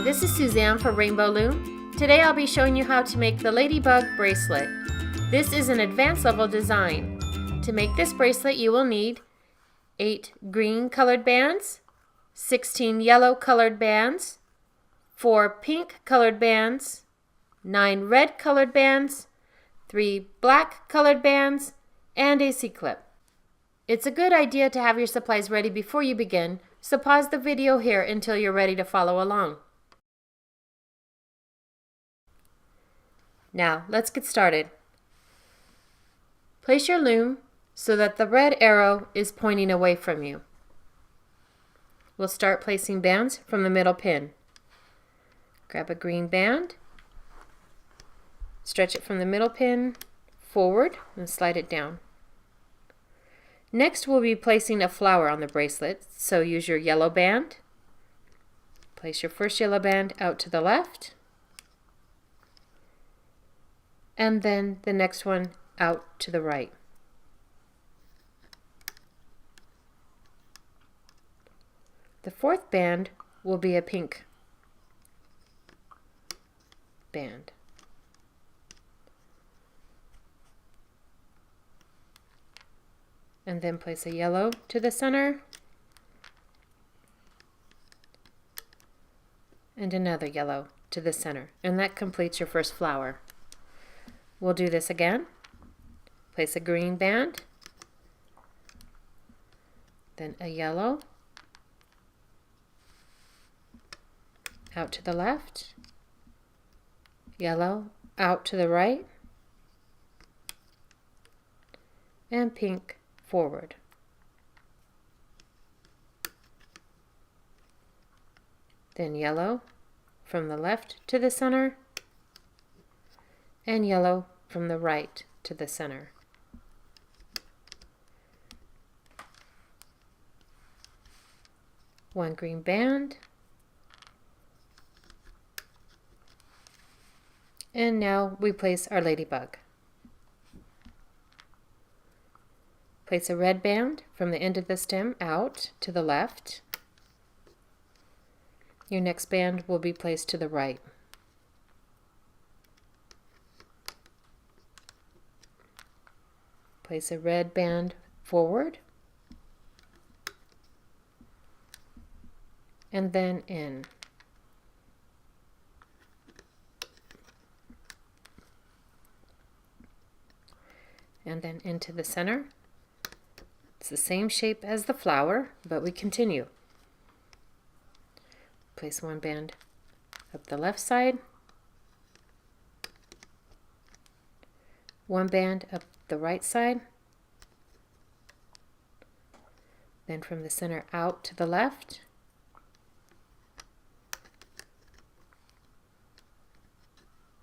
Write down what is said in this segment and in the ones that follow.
this is Suzanne for Rainbow Loom. Today I'll be showing you how to make the Ladybug bracelet. This is an advanced level design. To make this bracelet you will need 8 green colored bands, 16 yellow colored bands, 4 pink colored bands, 9 red colored bands, 3 black colored bands, and a C-clip. It's a good idea to have your supplies ready before you begin, so pause the video here until you're ready to follow along. Now, let's get started. Place your loom so that the red arrow is pointing away from you. We'll start placing bands from the middle pin. Grab a green band, stretch it from the middle pin forward and slide it down. Next, we'll be placing a flower on the bracelet, so use your yellow band. Place your first yellow band out to the left, and then the next one out to the right. The fourth band will be a pink band. And then place a yellow to the center and another yellow to the center, and that completes your first flower. We'll do this again. Place a green band, then a yellow out to the left, yellow out to the right, and pink forward. Then yellow from the left to the center, and yellow from the right to the center. One green band, and now we place our ladybug. Place a red band from the end of the stem out to the left. Your next band will be placed to the right. Place a red band forward and then in. And then into the center. It's the same shape as the flower, but we continue. Place one band up the left side, one band up the right side, then from the center out to the left,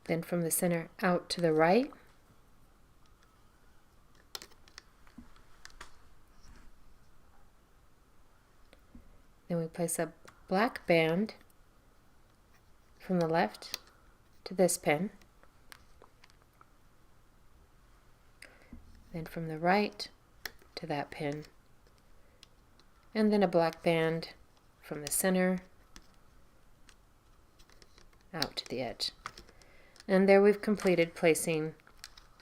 then from the center out to the right, then we place a black band from the left to this pin, then from the right to that pin, and then a black band from the center out to the edge. And there we've completed placing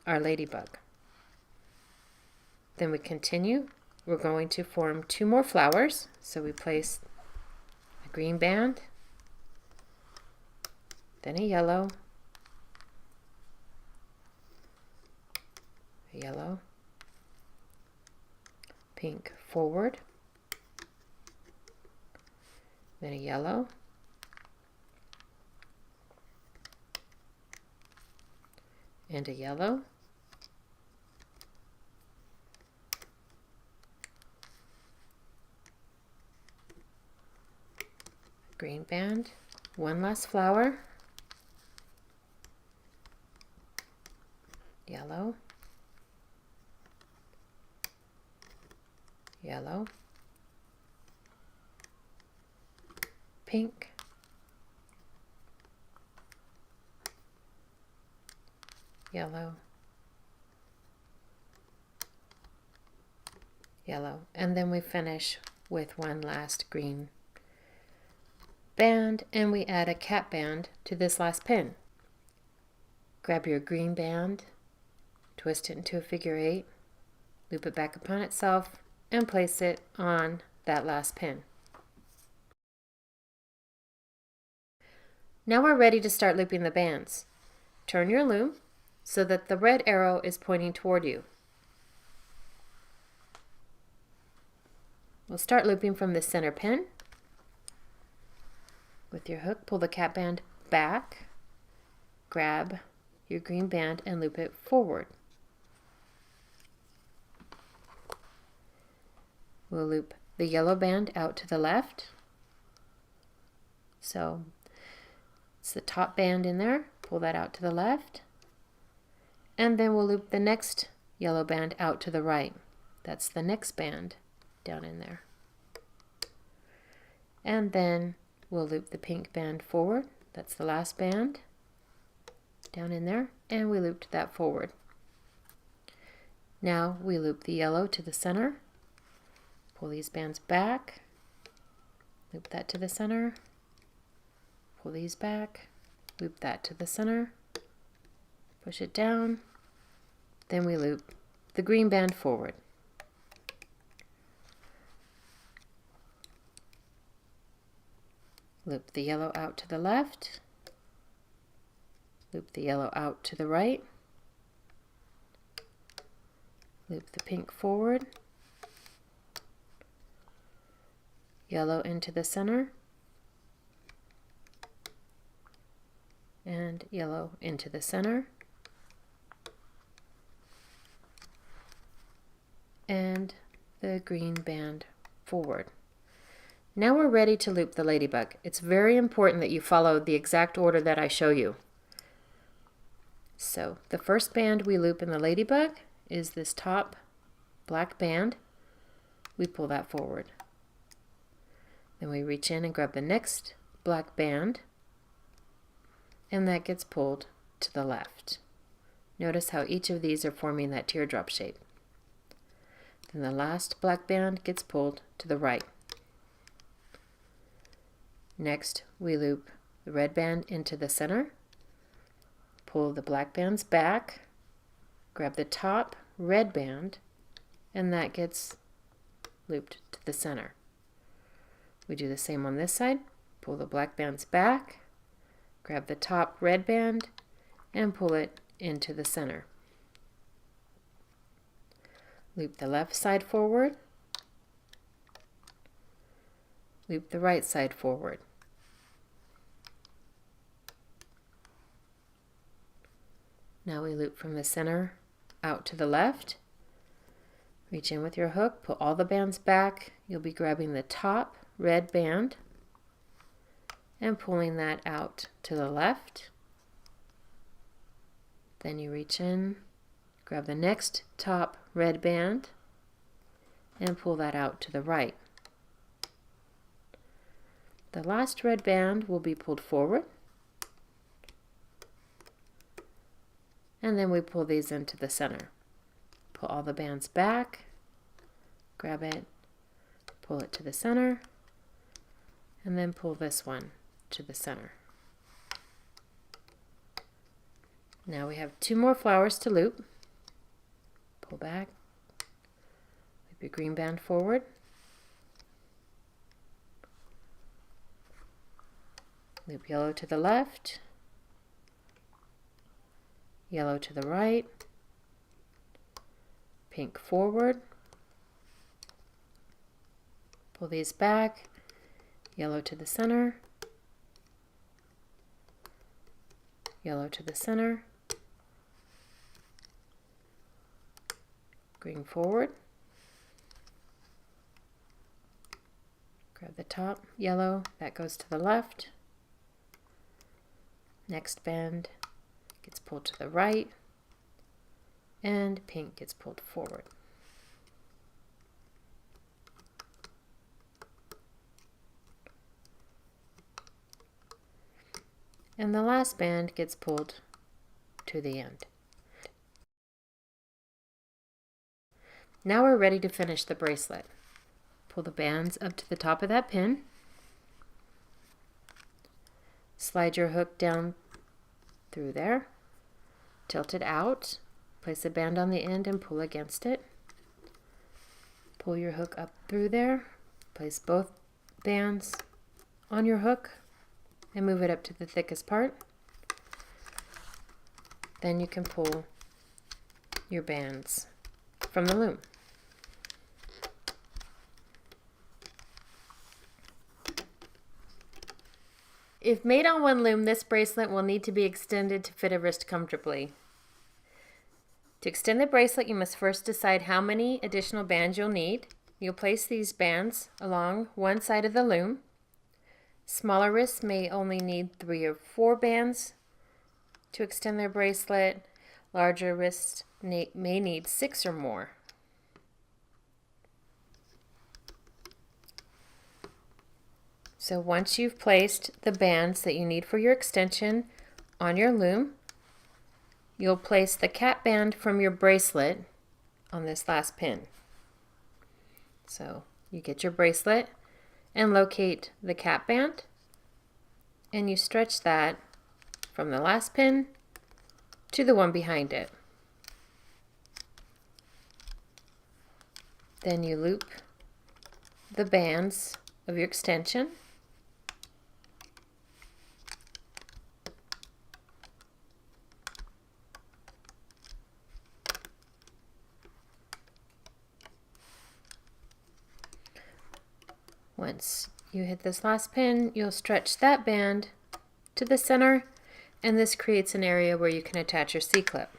our ladybug. Then we continue. We're going to form 2 more flowers, so we place a green band, then a yellow, pink forward, then a yellow, and a yellow, green band, one last flower, yellow, yellow, pink, yellow, yellow, and then we finish with one last green band and we add a cap band to this last pin. Grab your green band, twist it into a figure 8, loop it back upon itself, and place it on that last pin. Now we're ready to start looping the bands. Turn your loom so that the red arrow is pointing toward you. We'll start looping from the center pin. With your hook, pull the cap band back, grab your green band and loop it forward. We'll loop the yellow band out to the left. So it's the top band in there, pull that out to the left. And then we'll loop the next yellow band out to the right. That's the next band down in there. And then we'll loop the pink band forward. That's the last band down in there, and we looped that forward. Now we loop the yellow to the center, pull these bands back, loop that to the center, pull these back, loop that to the center, push it down, then we loop the green band forward. Loop the yellow out to the left, loop the yellow out to the right, loop the pink forward, yellow into the center, and yellow into the center, and the green band forward. Now we're ready to loop the ladybug. It's very important that you follow the exact order that I show you. So the first band we loop in the ladybug is this top black band. We pull that forward. Then we reach in and grab the next black band, and that gets pulled to the left. Notice how each of these are forming that teardrop shape. Then the last black band gets pulled to the right. Next, we loop the red band into the center, pull the black bands back, grab the top red band, and that gets looped to the center. We do the same on this side, pull the black bands back, grab the top red band, and pull it into the center. Loop the left side forward, loop the right side forward. Now we loop from the center out to the left. Reach in with your hook, pull all the bands back. You'll be grabbing the top red band and pulling that out to the left. Then you reach in, grab the next top red band and pull that out to the right. The last red band will be pulled forward, and then we pull these into the center. Pull all the bands back, grab it, pull it to the center, and then pull this one to the center. Now we have 2 more flowers to loop. Pull back, loop your green band forward, loop yellow to the left, yellow to the right, pink forward, pull these back, yellow to the center, yellow to the center, green forward, grab the top yellow, that goes to the left, next band gets pulled to the right, and pink gets pulled forward. And the last band gets pulled to the end. Now we're ready to finish the bracelet. Pull the bands up to the top of that pin. Slide your hook down through there, tilt it out, place a band on the end and pull against it. Pull your hook up through there, place both bands on your hook and move it up to the thickest part. Then you can pull your bands from the loom. If made on one loom, this bracelet will need to be extended to fit a wrist comfortably. To extend the bracelet, you must first decide how many additional bands you'll need. You'll place these bands along one side of the loom. Smaller wrists may only need 3 or 4 bands to extend their bracelet. Larger wrists may need 6 or more. So once you've placed the bands that you need for your extension on your loom, you'll place the cap band from your bracelet on this last pin. So you get your bracelet and locate the cap band, and you stretch that from the last pin to the one behind it. Then you loop the bands of your extension. Once you hit this last pin, you'll stretch that band to the center, and this creates an area where you can attach your C-clip.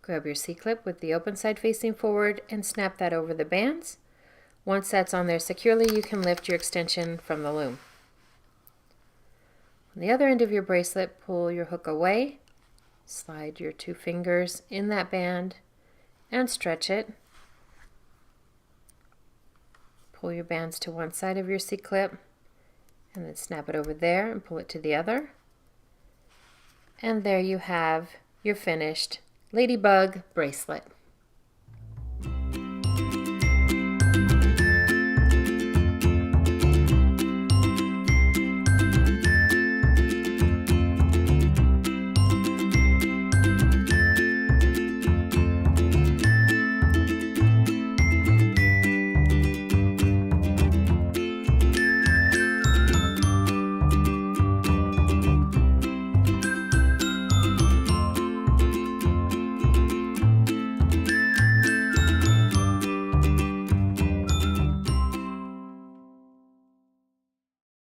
Grab your C-clip with the open side facing forward and snap that over the bands. Once that's on there securely, you can lift your extension from the loom. On the other end of your bracelet, pull your hook away, slide your 2 fingers in that band and stretch it. Pull your bands to one side of your C-clip and then snap it over there and pull it to the other. And there you have your finished Ladybug bracelet.